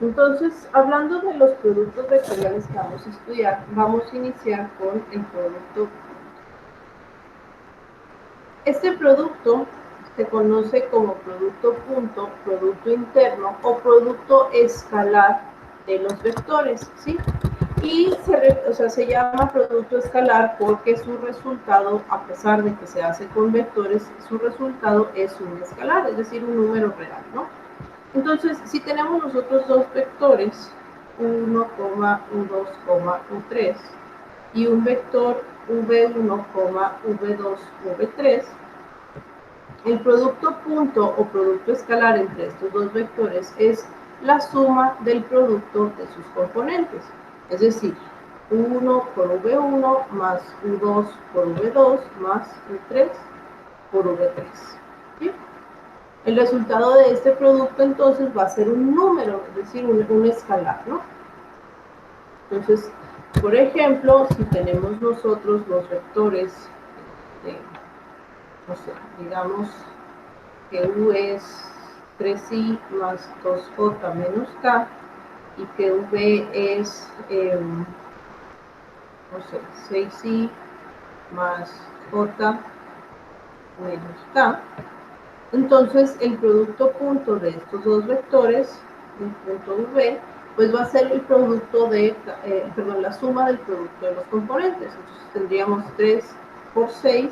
Entonces, hablando de los productos vectoriales que vamos a estudiar, vamos a iniciar con el producto. Este producto se conoce como producto punto, producto interno o producto escalar de los vectores, ¿sí? Y se llama producto escalar porque su resultado, a pesar de que se hace con vectores, su resultado es un escalar, es decir, un número real, ¿no? Entonces, si tenemos nosotros dos vectores, 1, U2, U3, y un vector V1, V2, V3, el producto punto o producto escalar entre estos dos vectores es la suma del producto de sus componentes. Es decir, U1 por V1 más U2 por V2 más U3 por V3. ¿Sí? El resultado de este producto entonces va a ser un número, es decir, un escalar, ¿no? Entonces, por ejemplo, si tenemos nosotros los vectores, no sé, digamos que U es 3i más 2j menos k y que V es, no sé, 6i más j menos k. Entonces, el producto punto de estos dos vectores, el punto V, pues va a ser el producto de, la suma del producto de los componentes. Entonces, tendríamos 3 por 6,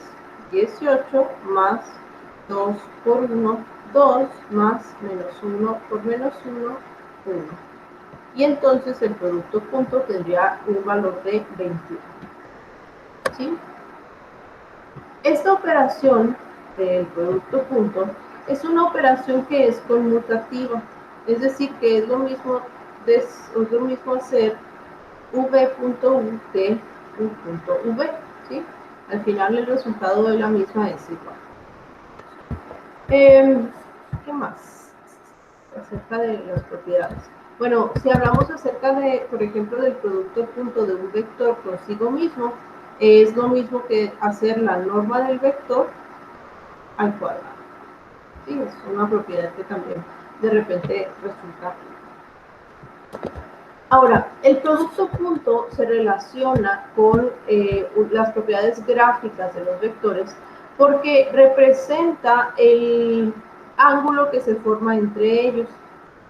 18, más 2 por 1, 2, más menos 1 por menos 1, 1. Y entonces el producto punto tendría un valor de 21. ¿Sí? Esta operación del producto punto es una operación que es conmutativa, es decir, que es lo mismo hacer v.u que u.v, ¿sí? Al final el resultado de la misma es igual. ¿Qué más? Acerca de las propiedades. Bueno, si hablamos acerca de, por ejemplo, del producto punto de un vector consigo mismo, es lo mismo que hacer la norma del vector al cuadrado. Sí, es una propiedad que también de repente resulta. Ahora, el producto punto se relaciona con las propiedades gráficas de los vectores porque representa el ángulo que se forma entre ellos.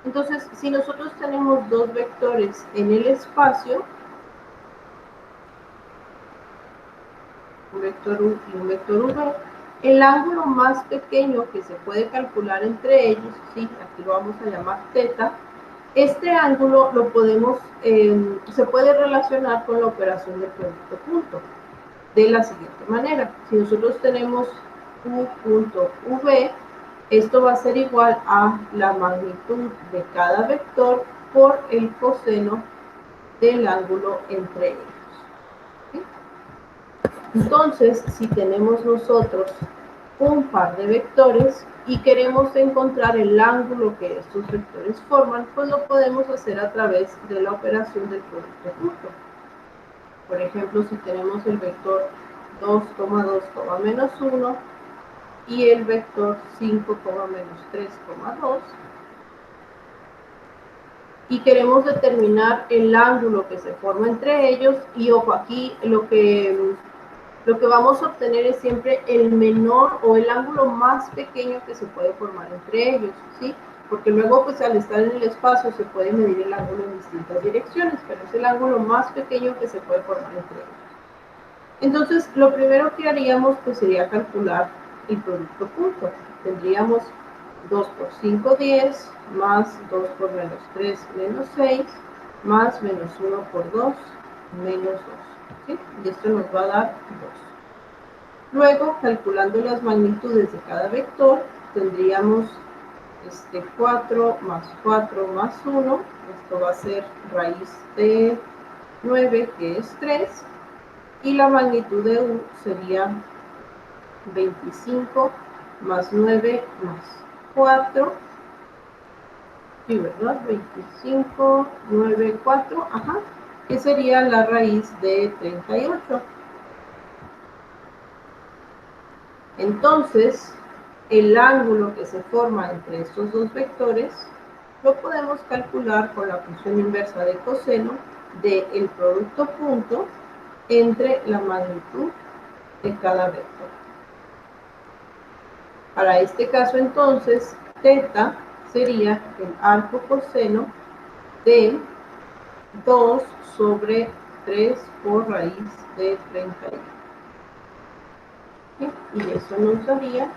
Entonces, si nosotros tenemos dos vectores en el espacio, un vector U y un vector V, el ángulo más pequeño que se puede calcular entre ellos, ¿sí? Aquí lo vamos a llamar θ, este ángulo lo podemos, se puede relacionar con la operación del producto punto de la siguiente manera. Si nosotros tenemos U.V, esto va a ser igual a la magnitud de cada vector por el coseno del ángulo entre ellos. ¿Sí? Entonces, si tenemos nosotros un par de vectores y queremos encontrar el ángulo que estos vectores forman, pues lo podemos hacer a través de la operación del producto punto. Por ejemplo, si tenemos el vector 2, 2, menos 1 y el vector 5, menos 3, 2, y queremos determinar el ángulo que se forma entre ellos, y ojo, aquí lo que vamos a obtener es siempre el menor o el ángulo más pequeño que se puede formar entre ellos, ¿sí? Porque luego, pues al estar en el espacio se puede medir el ángulo en distintas direcciones, pero es el ángulo más pequeño que se puede formar entre ellos. Entonces, lo primero que haríamos pues sería calcular el producto punto. Tendríamos 2 por 5, 10, más 2 por menos 3, menos 6, más menos 1 por 2, menos 2. ¿Sí? Y esto nos va a dar 2. Luego, calculando las magnitudes de cada vector, tendríamos 4 más 4 más 1. Esto va a ser raíz de 9, que es 3. Y la magnitud de U sería 25 más 9 más 4. Sí, ¿verdad? 25, 9, 4, ajá, que sería la raíz de 38. Entonces, el ángulo que se forma entre estos dos vectores lo podemos calcular con la función inversa de coseno del producto punto entre la magnitud de cada vector. Para este caso, entonces, θ sería el arco coseno de 2 sobre 3 por raíz de 31. ¿Sí? Y eso nos daría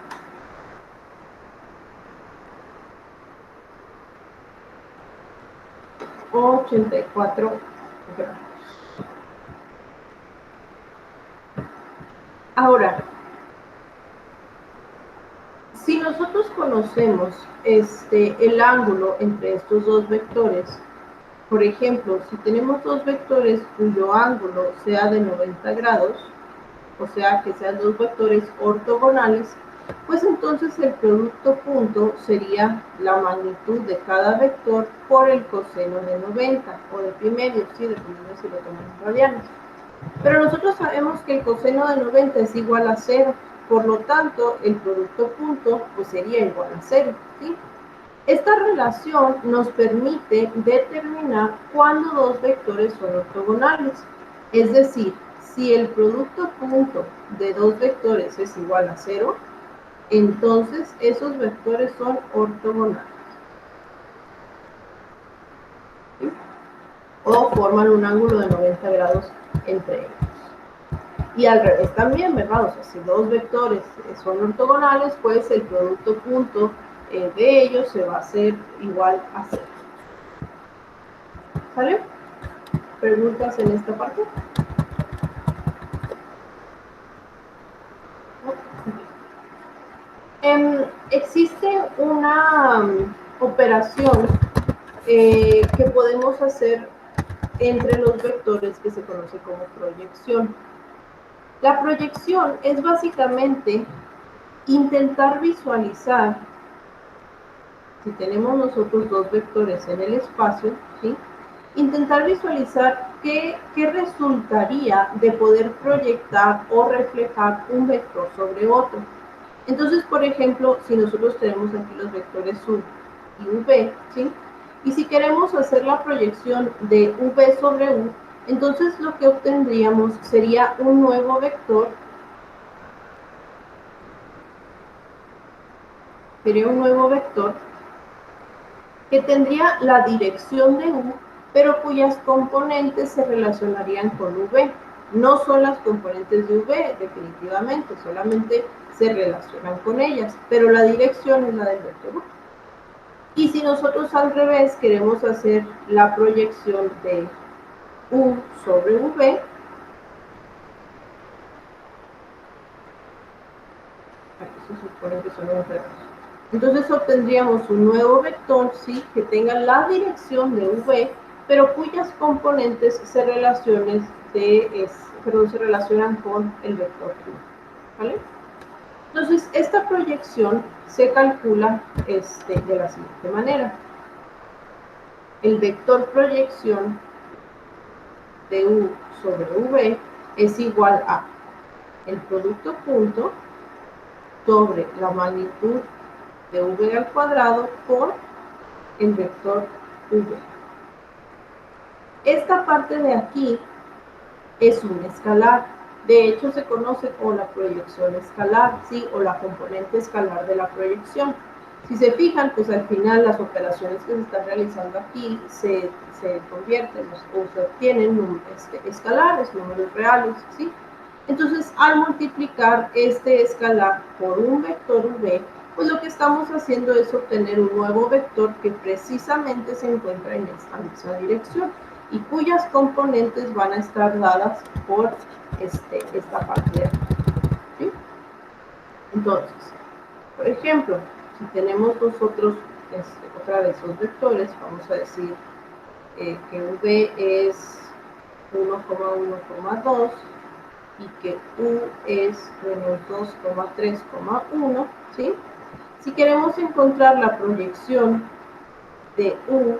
84 grados. Ahora, si nosotros conocemos el ángulo entre estos dos vectores, por ejemplo, si tenemos dos vectores cuyo ángulo sea de 90 grados, o sea que sean dos vectores ortogonales, pues entonces el producto punto sería la magnitud de cada vector por el coseno de 90, o de pi medio, sí, dependiendo si lo tomamos en radianes. Pero nosotros sabemos que el coseno de 90 es igual a 0, por lo tanto, el producto punto pues sería igual a 0, ¿sí? Esta relación nos permite determinar cuándo dos vectores son ortogonales. Es decir, si el producto punto de dos vectores es igual a 0, entonces esos vectores son ortogonales. ¿Sí? O forman un ángulo de 90 grados entre ellos. Y al revés también, ¿verdad? O sea, si dos vectores son ortogonales, pues el producto punto de ellos se va a hacer igual a 0. ¿Sale? ¿Preguntas en esta parte? Existe una operación que podemos hacer entre los vectores que se conoce como proyección. La proyección es básicamente intentar visualizar, si tenemos nosotros dos vectores en el espacio, ¿sí? Intentar visualizar qué resultaría de poder proyectar o reflejar un vector sobre otro. Entonces, por ejemplo, si nosotros tenemos aquí los vectores u y v, ¿sí? Y si queremos hacer la proyección de v sobre u, entonces lo que obtendríamos sería un nuevo vector, que tendría la dirección de u, pero cuyas componentes se relacionarían con v. No son las componentes de v, definitivamente, solamente se relacionan con ellas, pero la dirección es la del vector u. Y si nosotros al revés queremos hacer la proyección de u sobre v, aquí se supone que son los retos. Entonces obtendríamos un nuevo vector, ¿sí? Que tenga la dirección de v, pero cuyas componentes se relacionan con el vector u, ¿vale? Entonces, esta proyección se calcula de la siguiente manera. El vector proyección de u sobre v es igual a el producto punto sobre la magnitud de v al cuadrado por el vector v. Esta parte de aquí es un escalar. De hecho, se conoce como la proyección escalar, ¿sí? O la componente escalar de la proyección. Si se fijan, pues al final las operaciones que se están realizando aquí se convierten o se obtienen escalares, números reales, ¿sí? Entonces, al multiplicar este escalar por un vector v, pues lo que estamos haciendo es obtener un nuevo vector que precisamente se encuentra en esta misma dirección y cuyas componentes van a estar dadas por esta parte de aquí, ¿sí? Entonces, por ejemplo, si tenemos nosotros otra vez los vectores, vamos a decir que v es 1,1,2 y que u es menos 2,3,1, ¿sí? Si queremos encontrar la proyección de u,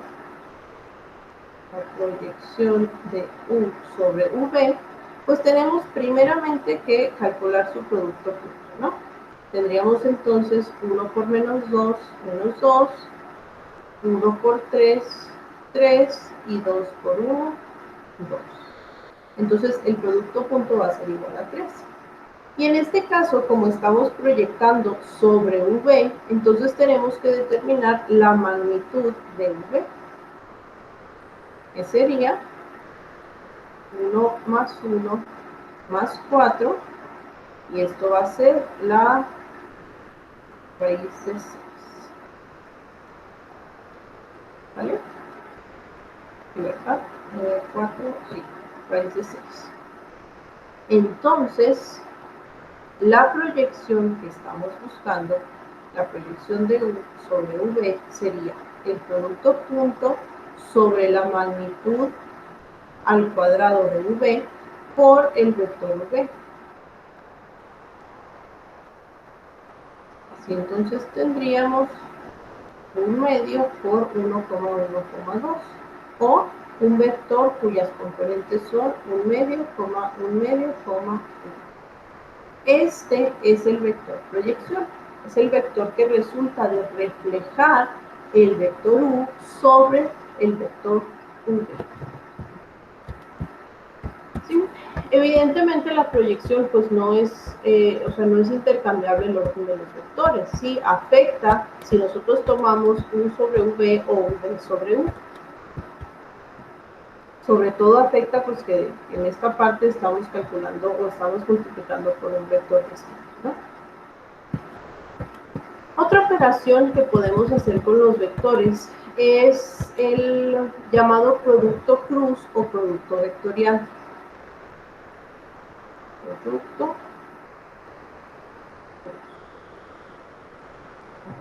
sobre v, pues tenemos primeramente que calcular su producto punto, ¿no? Tendríamos entonces 1 por menos 2, 1 por 3, 3, y 2 por 1, 2. Entonces el producto punto va a ser igual a 3. Y en este caso, como estamos proyectando sobre V, entonces tenemos que determinar la magnitud de V, que sería 1 más 1 más 4, y esto va a ser la raíz de 6. ¿Vale? ¿Verdad? 4, sí, raíz de 6. Entonces, la proyección que estamos buscando, la proyección de U sobre V, sería el producto punto sobre la magnitud al cuadrado de V por el vector V. Así entonces tendríamos 1 medio por 1,1,2, o un vector cuyas componentes son 1 medio, 1 medio, 1. Este es el vector proyección, es el vector que resulta de reflejar el vector U sobre el vector V. ¿Sí? Evidentemente la proyección pues no es, no es intercambiable el orden de los vectores, ¿sí? Afecta si nosotros tomamos U sobre V o V sobre U. Sobre todo afecta pues que en esta parte estamos calculando o estamos multiplicando por un vector distinto, ¿no? Otra operación que podemos hacer con los vectores es el llamado producto cruz o producto vectorial. Producto.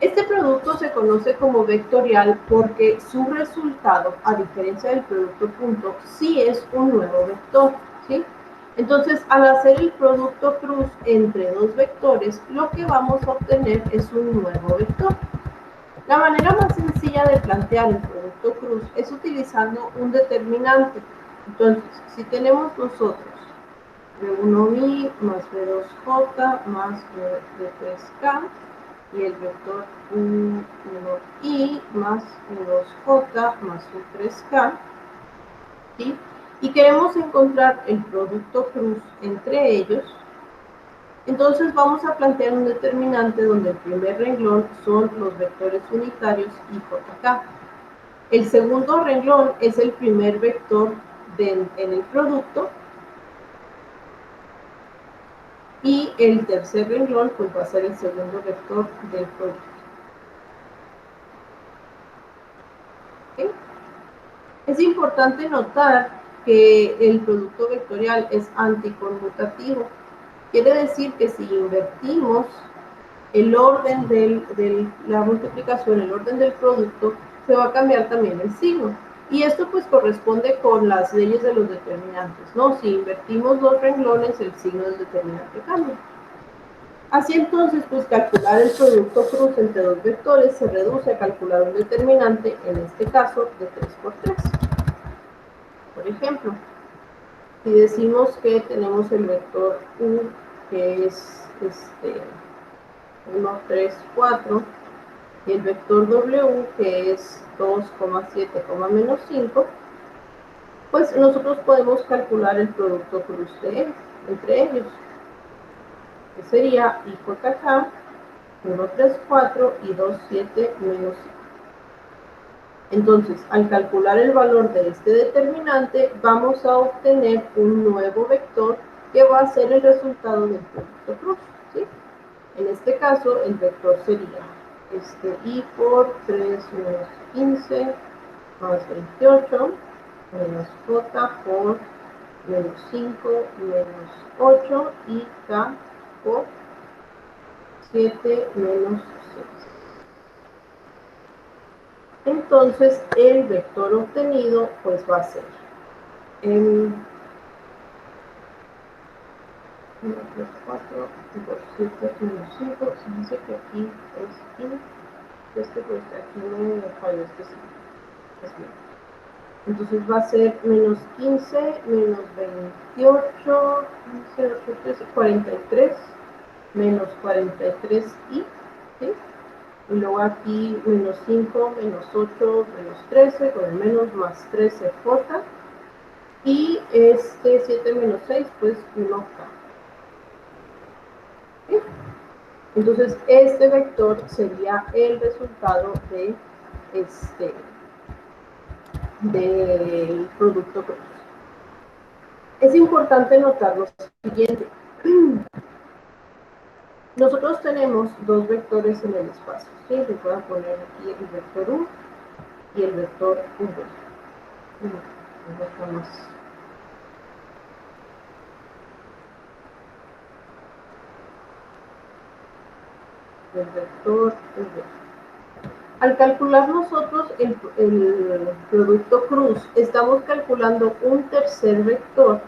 Este producto se conoce como vectorial porque su resultado, a diferencia del producto punto, sí es un nuevo vector, ¿sí? Entonces, al hacer el producto cruz entre dos vectores, lo que vamos a obtener es un nuevo vector. La manera más sencilla de plantear el producto cruz es utilizando un determinante. Entonces, si tenemos nosotros B1i más B2j más B3k y el vector U1i más U2j más U3k, ¿sí? Y queremos encontrar el producto cruz entre ellos, entonces vamos a plantear un determinante donde el primer renglón son los vectores unitarios y jk. El segundo renglón es el primer vector en el producto, y el tercer renglón pues va a ser el segundo vector del producto. ¿Okay? Es importante notar que el producto vectorial es anticonmutativo. Quiere decir que si invertimos el orden de la multiplicación, el orden del producto, se va a cambiar también el signo. Y esto pues corresponde con las leyes de los determinantes, ¿no? Si invertimos dos renglones, el signo del determinante cambia. Así entonces, pues calcular el producto cruz entre dos vectores se reduce a calcular un determinante, en este caso, de 3 por 3. Por ejemplo, si decimos que tenemos el vector U, que es 1, 3, 4, y el vector W, que es 2,7, menos 5, pues nosotros podemos calcular el producto cruz entre ellos, que sería IJK 1, 3, 4 y 2, 7, menos 5. Entonces, al calcular el valor de este determinante, vamos a obtener un nuevo vector que va a ser el resultado del producto cruz, ¿sí? En este caso, el vector sería I por 3 menos 15 más 28 menos J por menos 5 menos 8 y K por 7 menos 6. Entonces, el vector obtenido pues va a ser 1, 3, 4, 7 menos 5, se dice que aquí es I, pues aquí me falló este signo, es bien. Entonces va a ser menos 15, menos 28, 15, 8, 13, 43, menos 43i, ¿sí? y luego aquí menos 5, menos 8, menos 13, con el menos más 13J, y este 7 menos 6, pues 1K. ¿Sí? Entonces, este vector sería el resultado de del producto cruz. Es importante notar lo siguiente. Nosotros tenemos dos vectores en el espacio, ¿sí? Se pueden poner aquí el vector U y el vector V. El vector V. Al calcular nosotros el producto cruz, estamos calculando un tercer vector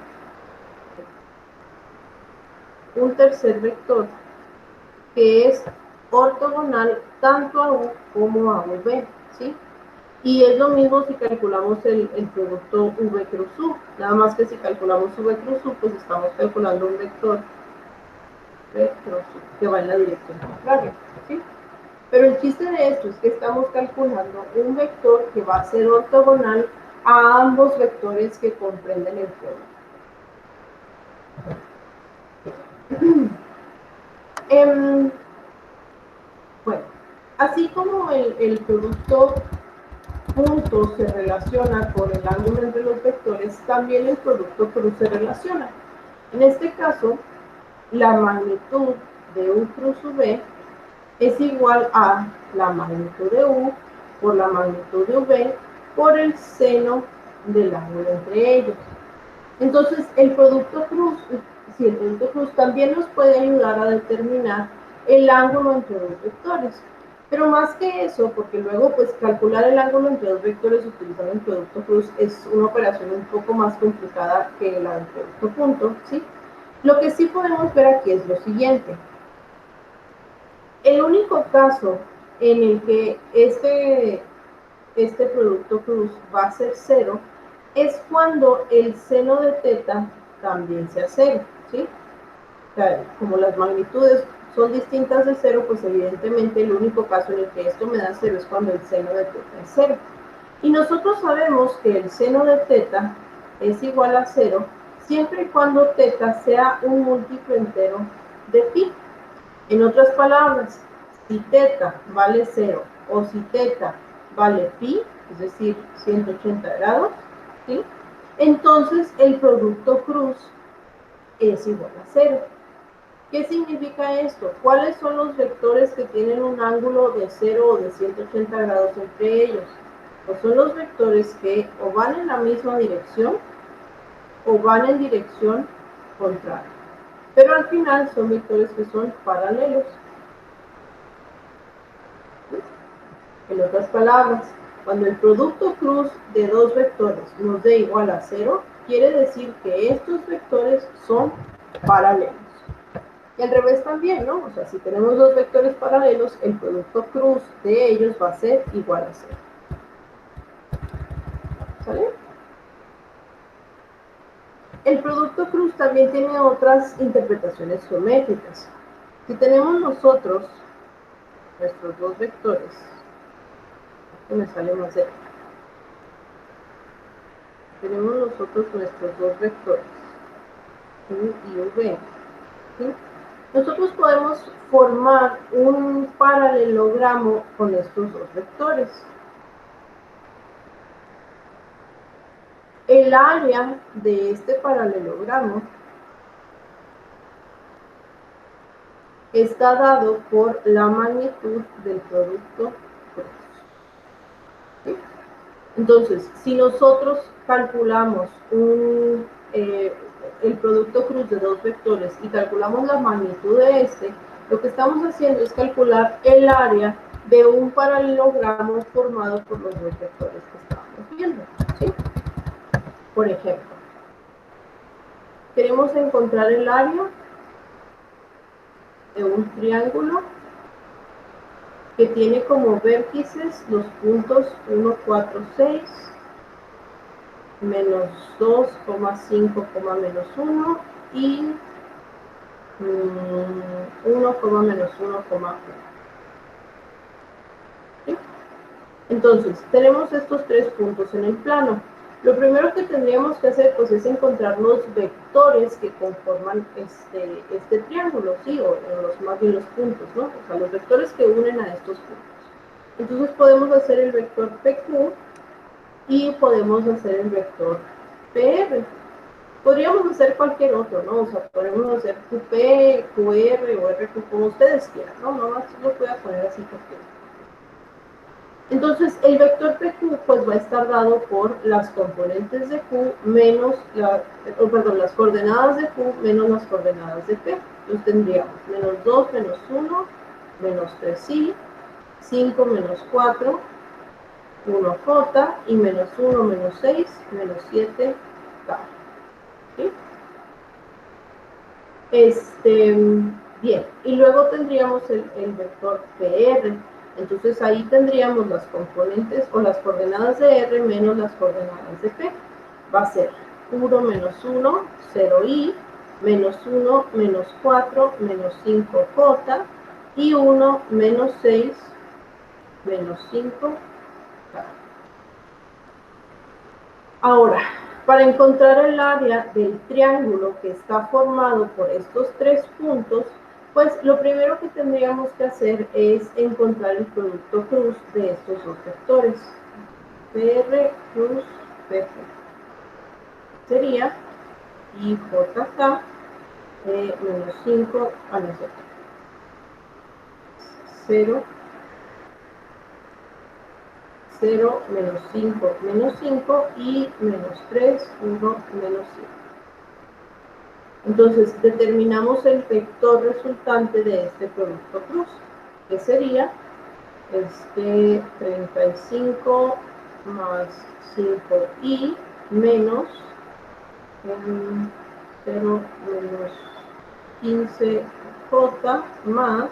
que es ortogonal tanto a U como a V, ¿sí? Y es lo mismo si calculamos el producto V cruz U, nada más que si calculamos V cruz U, pues estamos calculando un vector V cruz U que va en la dirección contraria, ¿sí? Pero el chiste de esto es que estamos calculando un vector que va a ser ortogonal a ambos vectores que comprenden el producto. Bueno, así como el producto punto se relaciona con el ángulo entre los vectores, también el producto cruz se relaciona. En este caso, la magnitud de U cruz V es igual a la magnitud de U por la magnitud de V por el seno del ángulo entre ellos. Entonces, el producto cruz también nos puede ayudar a determinar el ángulo entre dos vectores. Pero más que eso, porque luego pues calcular el ángulo entre dos vectores utilizando el producto cruz es una operación un poco más complicada que la del producto punto, ¿sí? Lo que sí podemos ver aquí es lo siguiente. El único caso en el que este producto cruz va a ser 0 es cuando el seno de teta también sea 0, ¿sí? O sea, como las magnitudes son distintas de 0, pues evidentemente el único caso en el que esto me da 0 es cuando el seno de teta es 0. Y nosotros sabemos que el seno de teta es igual a 0 siempre y cuando teta sea un múltiplo entero de pi. En otras palabras, si teta vale 0 o si teta vale pi, es decir, 180 grados, ¿sí? Entonces el producto cruz es igual a 0. ¿Qué significa esto? ¿Cuáles son los vectores que tienen un ángulo de 0 o de 180 grados entre ellos? Pues son los vectores que o van en la misma dirección o van en dirección contraria. Pero al final son vectores que son paralelos. En otras palabras, cuando el producto cruz de dos vectores nos dé igual a 0, quiere decir que estos vectores son paralelos. Y al revés también, ¿no? O sea, si tenemos dos vectores paralelos, el producto cruz de ellos va a ser igual a 0. ¿Sale? El producto cruz también tiene otras interpretaciones geométricas. Si tenemos nosotros nuestros dos vectores, esto me sale más cerca. Tenemos nosotros nuestros dos vectores, U y V. ¿Sí? Nosotros podemos formar un paralelogramo con estos dos vectores. El área de este paralelogramo está dado por la magnitud del producto cruz. ¿Sí? Entonces, si nosotros calculamos el producto cruz de dos vectores y calculamos la magnitud de este, lo que estamos haciendo es calcular el área de un paralelogramo formado por los dos vectores que estamos viendo, ¿sí? Por ejemplo, queremos encontrar el área de un triángulo que tiene como vértices los puntos 1, 4, 6, menos 2,5, menos 1 y 1, menos 1,1. Entonces, tenemos estos 3 puntos en el plano. Lo primero que tendríamos que hacer, pues, es encontrar los vectores que conforman este triángulo, ¿sí? O más bien los puntos, ¿no? O sea, los vectores que unen a estos puntos. Entonces, podemos hacer el vector PQ y podemos hacer el vector PR. Podríamos hacer cualquier otro, ¿no? O sea, podemos hacer QP, QR o RQ, como ustedes quieran, ¿no? No más lo voy a poner así porque... Entonces, el vector PQ pues va a estar dado por las componentes de Q menos las coordenadas de Q menos las coordenadas de P. Entonces tendríamos menos 2 menos 1, menos 3i, 5 menos 4, 1j y menos 1 menos 6, menos 7k. ¿Sí? Bien, y luego tendríamos el vector PR. Entonces ahí tendríamos las componentes o las coordenadas de R menos las coordenadas de P. Va a ser 1 menos 1, 0i, menos 1, menos 4, menos 5j y 1 menos 6, menos 5k. Ahora, para encontrar el área del triángulo que está formado por estos 3 puntos, pues lo primero que tendríamos que hacer es encontrar el producto cruz de estos dos vectores. PR cruz PP. Sería IJK menos 5 a la Z. 0, 0, menos 5 y menos 3, 1, menos 5. Entonces, determinamos el vector resultante de este producto cruz, que sería 35 más 5i menos 0 menos 15j más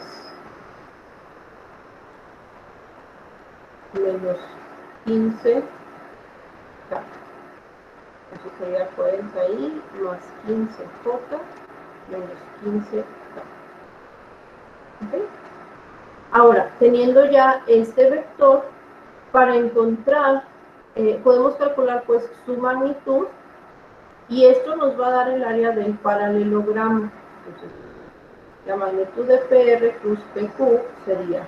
menos 15k. Eso sería 40i más 15j menos 15k. ¿Okay? Ahora, teniendo ya este vector, para encontrar, podemos calcular pues su magnitud y esto nos va a dar el área del paralelogramo. Entonces, la magnitud de PR plus PQ sería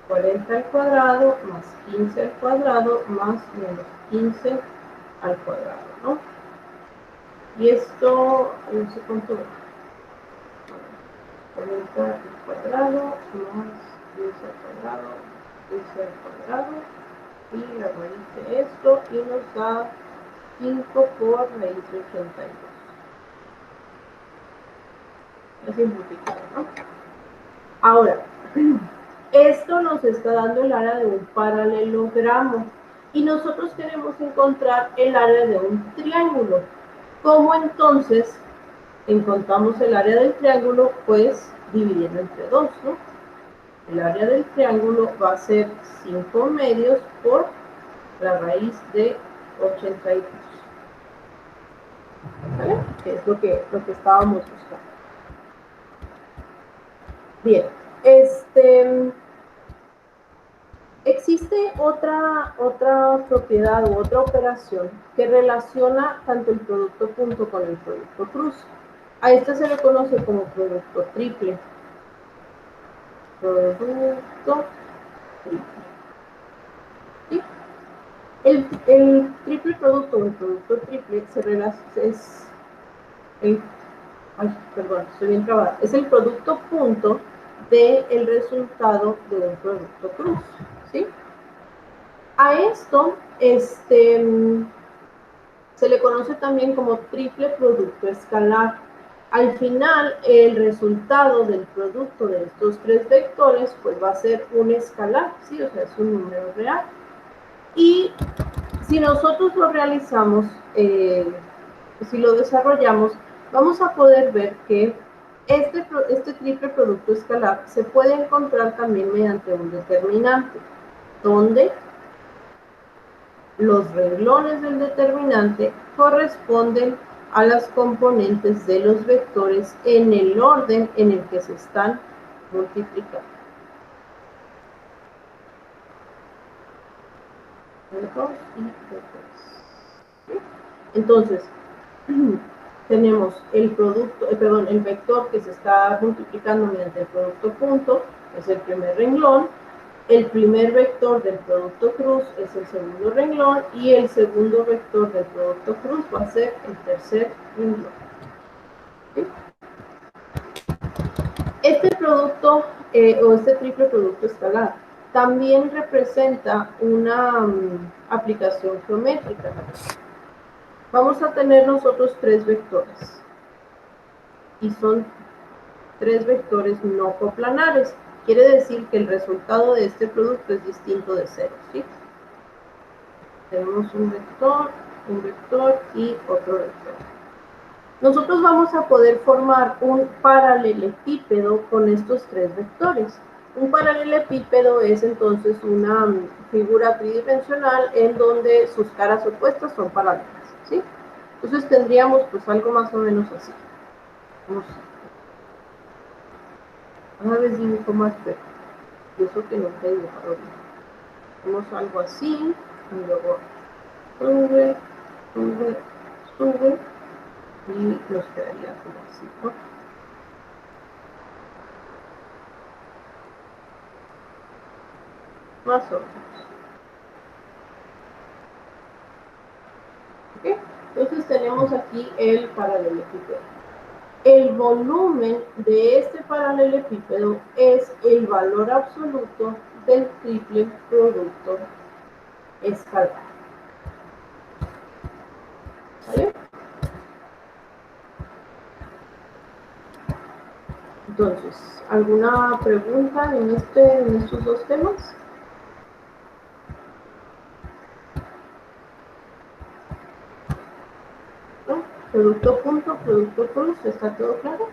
40 al cuadrado más 15 al cuadrado más menos 15 al cuadrado, ¿no? Y esto, no sé cuánto, 40 al cuadrado más 15 al cuadrado, 15 al cuadrado, y la raíz de esto, y nos da 5 por raíz de 82. Es simplificado, ¿no? Ahora, esto nos está dando el área de un paralelogramo y nosotros queremos encontrar el área de un triángulo. ¿Cómo entonces encontramos el área del triángulo? Pues dividiendo entre 2, ¿no? El área del triángulo va a ser 5 medios por la raíz de 82. ¿Vale? Que es lo que estábamos buscando. Bien, existe otra propiedad u otra operación que relaciona tanto el producto punto con el producto cruz. A este se le conoce como producto triple. Producto triple. ¿Sí? El triple producto o el producto triple estoy bien trabada. Es el producto punto del resultado de un producto cruz, ¿sí? A esto, se le conoce también como triple producto escalar. Al final, el resultado del producto de estos 3 vectores, pues va a ser un escalar, ¿sí? O sea, es un número real. Y si nosotros lo realizamos, si lo desarrollamos, vamos a poder ver que este triple producto escalar se puede encontrar también mediante un determinante, donde los renglones del determinante corresponden a las componentes de los vectores en el orden en el que se están multiplicando. V2 y V3. Entonces, tenemos el producto, perdón, el vector que se está multiplicando mediante el producto punto, es el primer renglón. El primer vector del producto cruz es el segundo renglón y el segundo vector del producto cruz va a ser el tercer renglón. ¿Sí? Este producto o este triple producto escalar también representa una aplicación geométrica. Vamos a tener nosotros tres vectores y son tres vectores no coplanares. Quiere decir que el resultado de este producto es distinto de cero, ¿sí? Tenemos un vector y otro vector. Nosotros vamos a poder formar un paralelepípedo con estos tres vectores. Un paralelepípedo es entonces una figura tridimensional en donde sus caras opuestas son paralelas, ¿sí? Entonces tendríamos pues algo más o menos así. Vamos a ver si dibujo más perfecto. Yo eso que no te dibujado bien. Hacemos algo así y luego sube, sube, sube y nos quedaría como así, ¿no? Más o menos. ¿Okay? Entonces tenemos aquí el paralelepípedo. El volumen de este paralelepípedo es el valor absoluto del triple producto escalar. ¿Vale? Entonces, ¿alguna pregunta en estos dos temas? ¿No? Producto punto, producto cruz, ¿está todo claro?